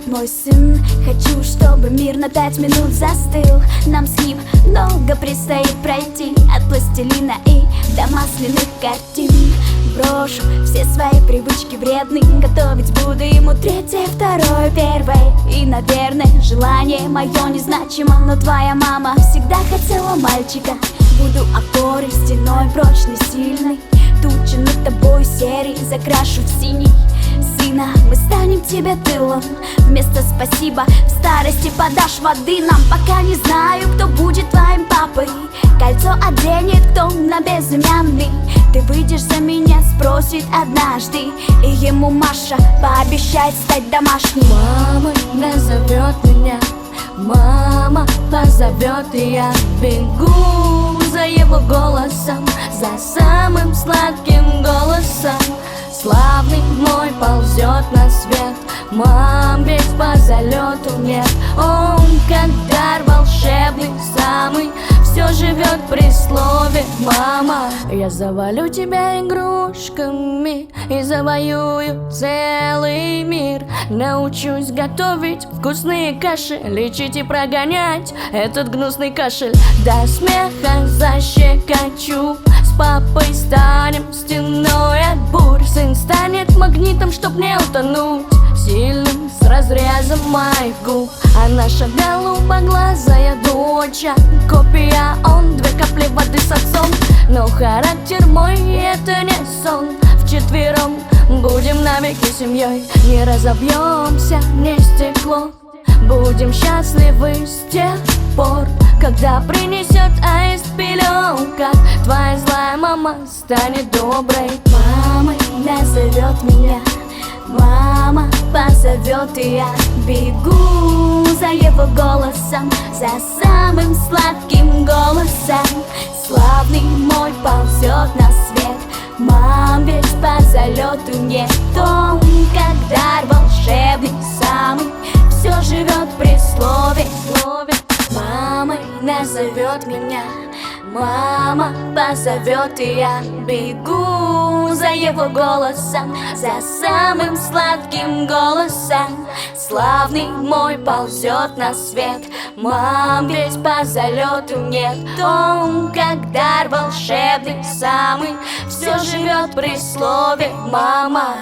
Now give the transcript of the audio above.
мой сын. Хочу, чтобы мир на 5 минут застыл. Нам с ним много предстоит пройти, от пластилина и до масляных картин. Брошу все свои привычки вредные, готовить буду ему третье, второе, первое. И, наверное, желание мое незначимо, но твоя мама всегда хотела мальчика. Буду опорой, стеной прочной, сильной. Тучи над тобой серой закрашу в синий. Сына, мы станем тебе тылом. Вместо спасибо в старости подашь воды нам. Пока не знаю, кто будет твоим папой. Кольцо оденет кто на безымянный. Ты выйдешь за меня, спросит однажды. И ему Маша пообещает стать домашней. Мамой назовет меня, мама позовет, и я бегу за его голосом, за самым сладким голосом. Славный мой ползет на свет, мам ведь по залету нет. Он как дар волшебный самый, все живет при слове мама. Я завалю тебя игрушками и завоюю целый мир. Научусь готовить вкусные каши, лечить и прогонять этот гнусный кашель. До смеха защекочу, с папой станем стеной от бурь. Сын станет магнитом, чтоб не утонуть, сильным с разрезом моих губ. А наша голубоглазая дочь, копия, он две капли воды с отцом. Но характер мой это не сон. Вчетвером будем навеки семьей, не разобьемся, не стекло. Будем счастливы с тех пор, когда принесет аист пеленка. Твоя злая мама станет доброй. Мамой назовет меня, мама позовет, и я бегу за его голосом, за самым сладким голосом. Славный мой ползет на свет, мам ведь по залету нет. Он как дар волшебный самый, все живет при слове. Мамой назовет меня, мама позовет, и я бегу за его голосом, за самым сладким голосом. Славный мой ползет на свет, мам ведь по залету нет. Он как дар волшебный самый, все живет при слове мама.